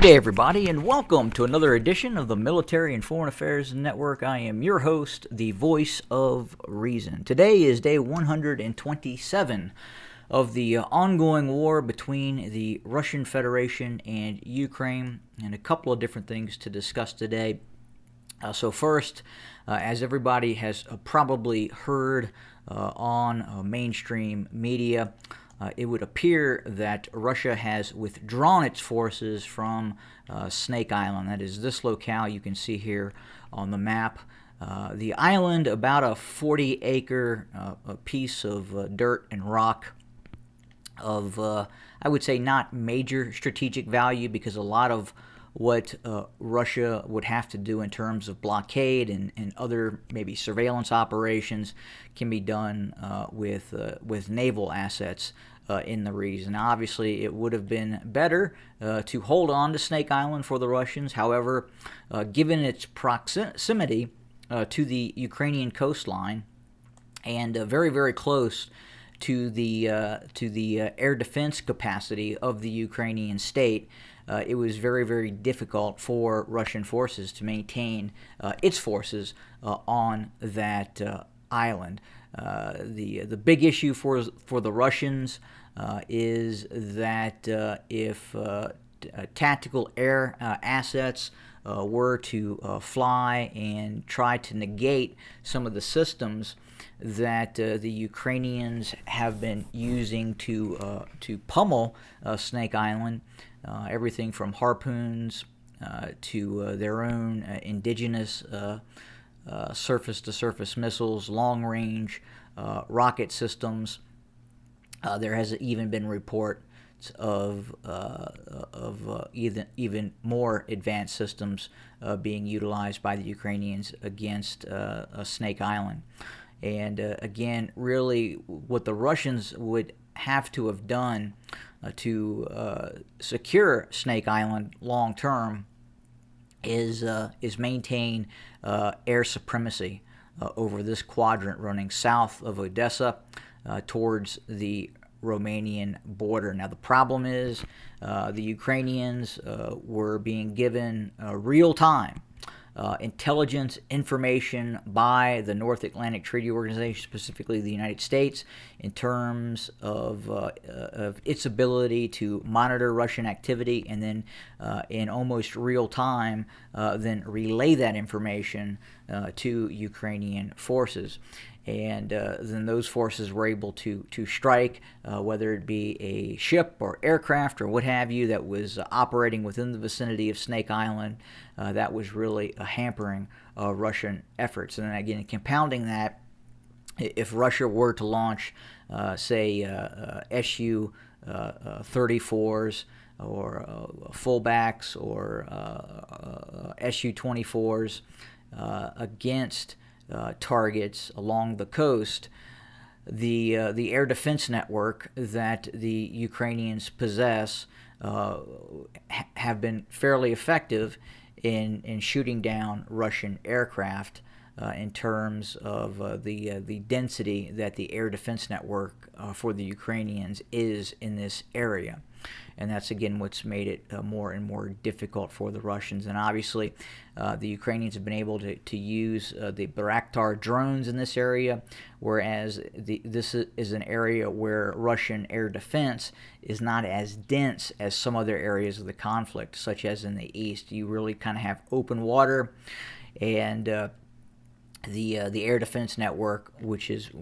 day, everybody, and welcome to another edition of the Military and Foreign Affairs Network. I am your host, the voice of reason. Today is day 127 of the ongoing war between the Russian Federation and Ukraine, and a couple of different things to discuss today. So first, as everybody has probably heard on mainstream media, it would appear that Russia has withdrawn its forces from Snake Island. That is this locale you can see here on the map. The island, about a 40-acre piece of dirt and rock of, I would say, not major strategic value, because a lot of what Russia would have to do in terms of blockade and other maybe surveillance operations can be done with naval assets in the region. Now, obviously, it would have been better to hold on to Snake Island for the Russians. However, given its proximity to the Ukrainian coastline and very, very close to the air defense capacity of the Ukrainian state, it was very, very difficult for Russian forces to maintain its forces on that island. The big issue for the Russians is that if tactical air assets were to fly and try to negate some of the systems that the Ukrainians have been using to pummel Snake Island, everything from harpoons to their own indigenous surface-to-surface missiles, long-range rocket systems. There has even been reports of even more advanced systems being utilized by the Ukrainians against Snake Island. And again, really, what the Russians would have to have done to secure Snake Island long term is maintain air supremacy over this quadrant running south of Odessa towards the Romanian border. Now, the problem is the Ukrainians were being given real-time intelligence information by the North Atlantic Treaty Organization, specifically the United States, in terms of its ability to monitor Russian activity and then in almost real time then relay that information to Ukrainian forces. And then those forces were able to strike, whether it be a ship or aircraft or what have you that was operating within the vicinity of Snake Island. That was really hampering Russian efforts. And then again, compounding that, if Russia were to launch, say, Su-34s or fullbacks or Su-24s against targets along the coast, the air defense network that the Ukrainians possess have been fairly effective in shooting down Russian aircraft in terms of the density that the air defense network for the Ukrainians is in this area. And that's, again, what's made it more and more difficult for the Russians. And obviously, the Ukrainians have been able to use the Bayraktar drones in this area, whereas this is an area where Russian air defense is not as dense as some other areas of the conflict, such as in the east. You really kind of have open water, and the air defense network, which is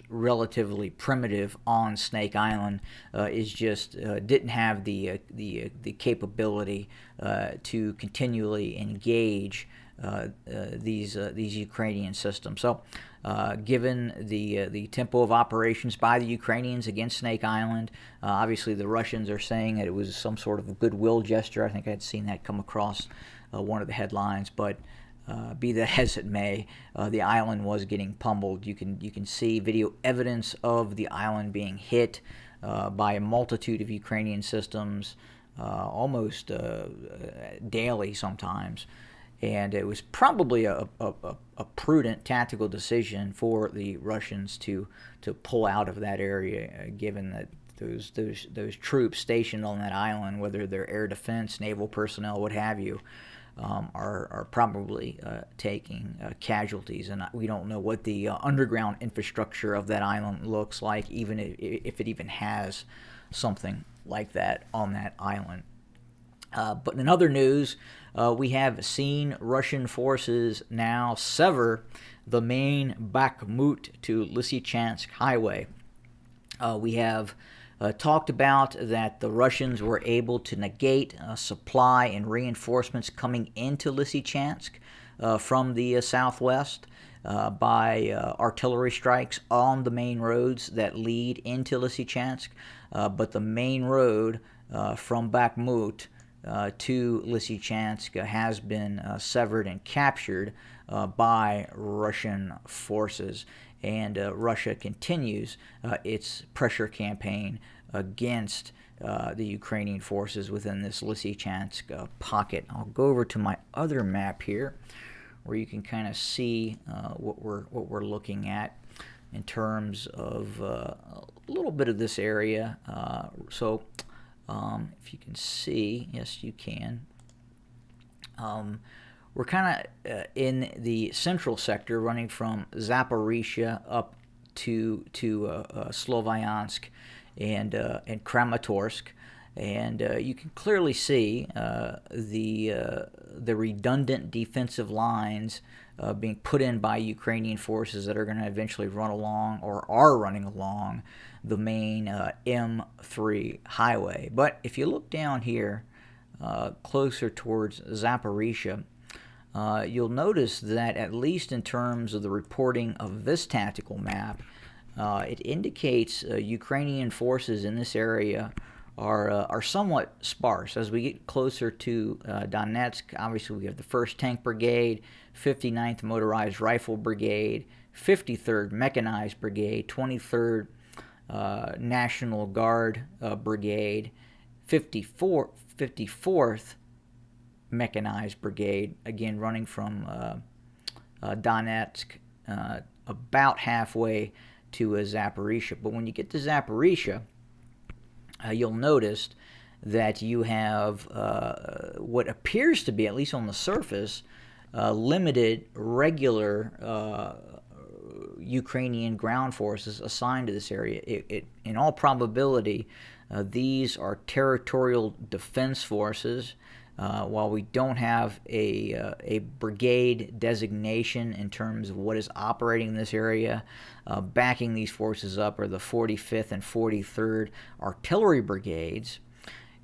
relatively primitive on Snake Island, is just didn't have the capability to continually engage these Ukrainian systems. So, given the tempo of operations by the Ukrainians against Snake Island, obviously the Russians are saying that it was some sort of a goodwill gesture. I think I'd seen that come across one of the headlines, but. Be that as it may, the island was getting pummeled. You can see video evidence of the island being hit by a multitude of Ukrainian systems, almost daily sometimes. And it was probably a prudent tactical decision for the Russians to pull out of that area, given that those troops stationed on that island, whether they're air defense, naval personnel, what have you, are probably taking casualties. And we don't know what the underground infrastructure of that island looks like, even if it even has something like that on that island. But in other news, we have seen Russian forces now sever the main Bakhmut to Lysychansk highway. We have talked about that the Russians were able to negate supply and reinforcements coming into Lysychansk from the southwest by artillery strikes on the main roads that lead into Lysychansk. But the main road from Bakhmut to Lysychansk has been severed and captured by Russian forces. And Russia continues its pressure campaign against the Ukrainian forces within this Lysychansk pocket. I'll go over to my other map here, where you can kind of see what we're looking at in terms of a little bit of this area. So if you can see, yes, you can. We're kind of in the central sector, running from Zaporizhia up to Sloviansk and Kramatorsk, and you can clearly see the redundant defensive lines being put in by Ukrainian forces that are going to eventually run along, or are running along, the main M3 highway. But if you look down here closer towards Zaporizhia, you'll notice that, at least in terms of the reporting of this tactical map, it indicates Ukrainian forces in this area are somewhat sparse. As we get closer to Donetsk, obviously we have the 1st Tank Brigade, 59th Motorized Rifle Brigade, 53rd Mechanized Brigade, 23rd National Guard Brigade, 54th Mechanized Brigade, again running from Donetsk about halfway to Zaporizhia. But when you get to Zaporizhia, you'll notice that you have what appears to be, at least on the surface, limited regular Ukrainian ground forces assigned to this area. In all probability, these are territorial defense forces. While we don't have a brigade designation in terms of what is operating in this area, backing these forces up are the 45th and 43rd Artillery Brigades,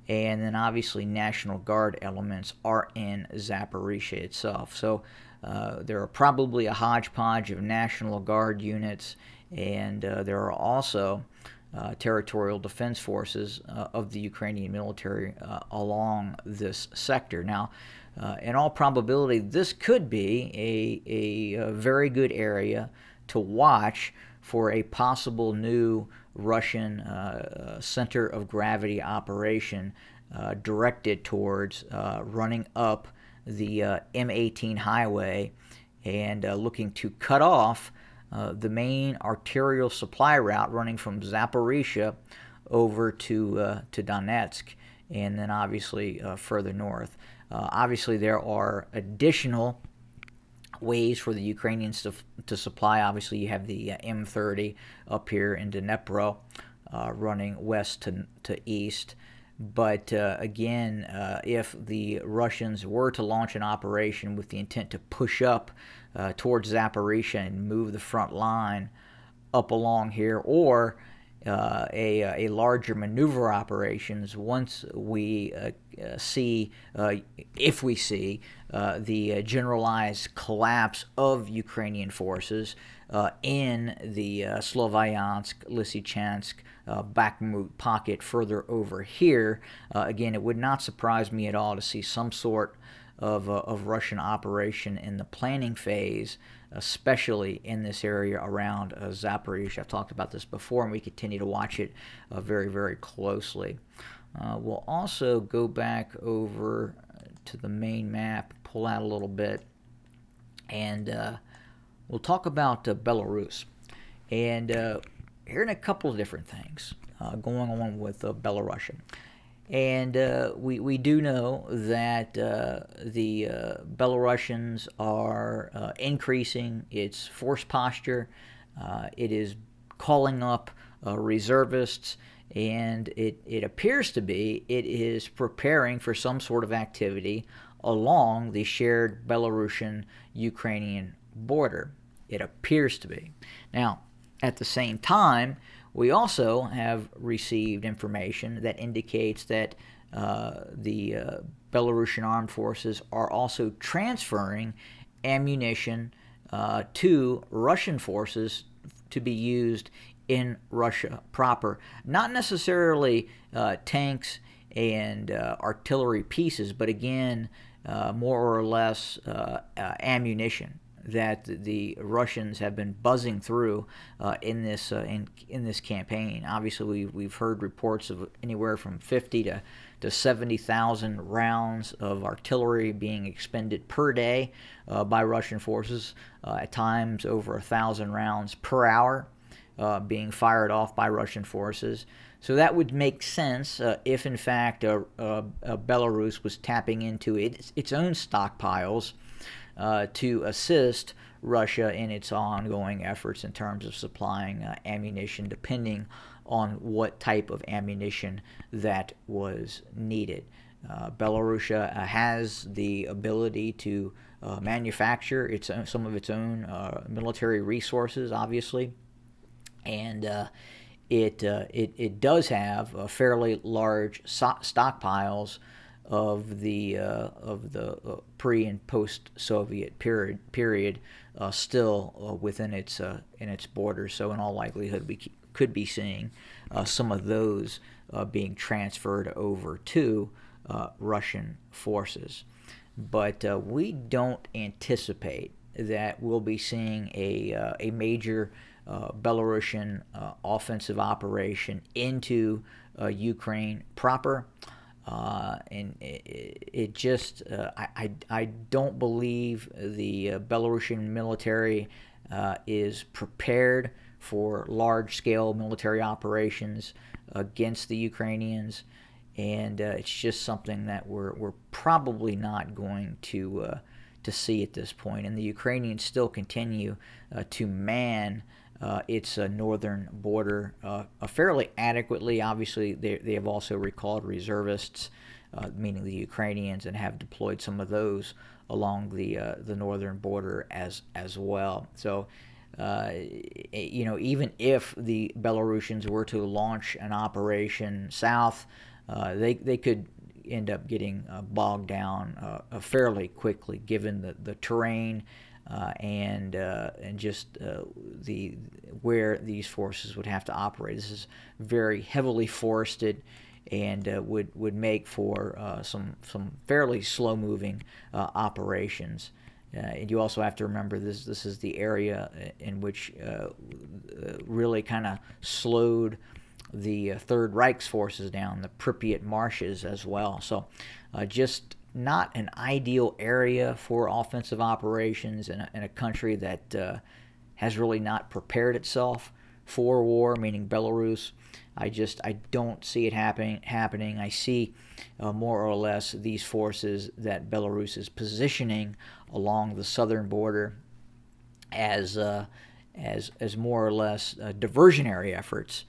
and then obviously National Guard elements are in Zaporizhia itself. So there are probably a hodgepodge of National Guard units, and there are also territorial defense forces of the Ukrainian military along this sector. Now, in all probability, this could be a very good area to watch for a possible new Russian center of gravity operation directed towards running up the M18 highway and looking to cut off the main arterial supply route running from Zaporizhia over to Donetsk, and then obviously further north. Obviously, there are additional ways for the Ukrainians to supply. Obviously, you have the M30 up here in Dnipro running west to east. But again, if the Russians were to launch an operation with the intent to push up towards Zaporizhia and move the front line up along here, or a larger maneuver operations, once we see, if we see, the generalized collapse of Ukrainian forces in the Sloviansk, Lysychansk, Bakhmut pocket further over here, again, it would not surprise me at all to see some sort of Russian operation in the planning phase, especially in this area around Zaporizhia. I've talked about this before, and we continue to watch it very, very closely. We'll also go back over to the main map, pull out a little bit, and we'll talk about Belarus. And hearing a couple of different things. going on with Belarusian. And we do know that the Belarusians are increasing its force posture. It is calling up reservists, and it appears to be it is preparing for some sort of activity along the shared Belarusian-Ukrainian border. It appears to be. Now, at the same time, we also have received information that indicates that the Belarusian armed forces are also transferring ammunition to Russian forces to be used in Russia proper. Not necessarily tanks and artillery pieces, but again, more or less ammunition that the Russians have been buzzing through in this campaign. Obviously, we've heard reports of anywhere from 50 to 70,000 rounds of artillery being expended per day by Russian forces. At times, over 1,000 rounds per hour being fired off by Russian forces. So that would make sense if, in fact, Belarus was tapping into its own stockpiles to assist Russia in its ongoing efforts in terms of supplying ammunition, depending on what type of ammunition that was needed. Belarus has the ability to manufacture some of its own military resources, obviously, and it does have fairly large stockpiles of the pre and post Soviet period still within its borders. So in all likelihood, we could be seeing some of those being transferred over to Russian forces. But we don't anticipate that we'll be seeing a major Belarusian offensive operation into Ukraine proper. And it just, I don't believe the Belarusian military is prepared for large-scale military operations against the Ukrainians, and it's just something that we're probably not going to see at this point. And the Ukrainians still continue to man its northern border fairly adequately. Obviously, they have also recalled reservists, meaning the Ukrainians, and have deployed some of those along the northern border as well. So, even if the Belarusians were to launch an operation south, they could end up getting bogged down fairly quickly, given the terrain. And just where these forces would have to operate. This is very heavily forested, and would make for some fairly slow-moving operations. And you also have to remember this is the area in which really kind of slowed the Third Reich's forces down, the Pripyat marshes as well. So just not an ideal area for offensive operations in a country that has really not prepared itself for war, meaning Belarus. I don't see it happening. I see more or less these forces that Belarus is positioning along the southern border as more or less diversionary efforts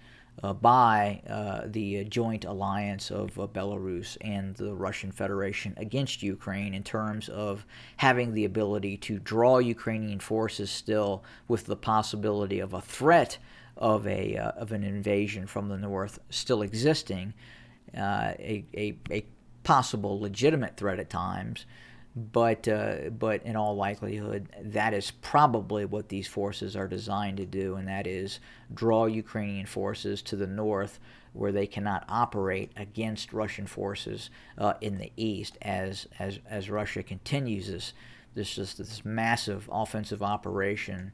by the joint alliance of Belarus and the Russian Federation against Ukraine, in terms of having the ability to draw Ukrainian forces still, with the possibility of a threat of an invasion from the north still existing, a possible legitimate threat at times. But in all likelihood, that is probably what these forces are designed to do, and that is draw Ukrainian forces to the north, where they cannot operate against Russian forces in the east, as Russia continues this massive offensive operation,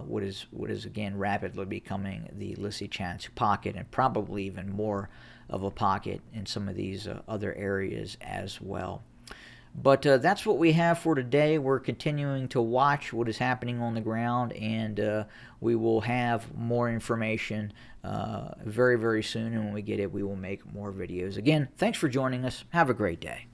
what is again rapidly becoming the Lysychansk pocket, and probably even more of a pocket in some of these other areas as well. But that's what we have for today. We're continuing to watch what is happening on the ground, and we will have more information very, very soon. And when we get it, we will make more videos. Again, thanks for joining us. Have a great day.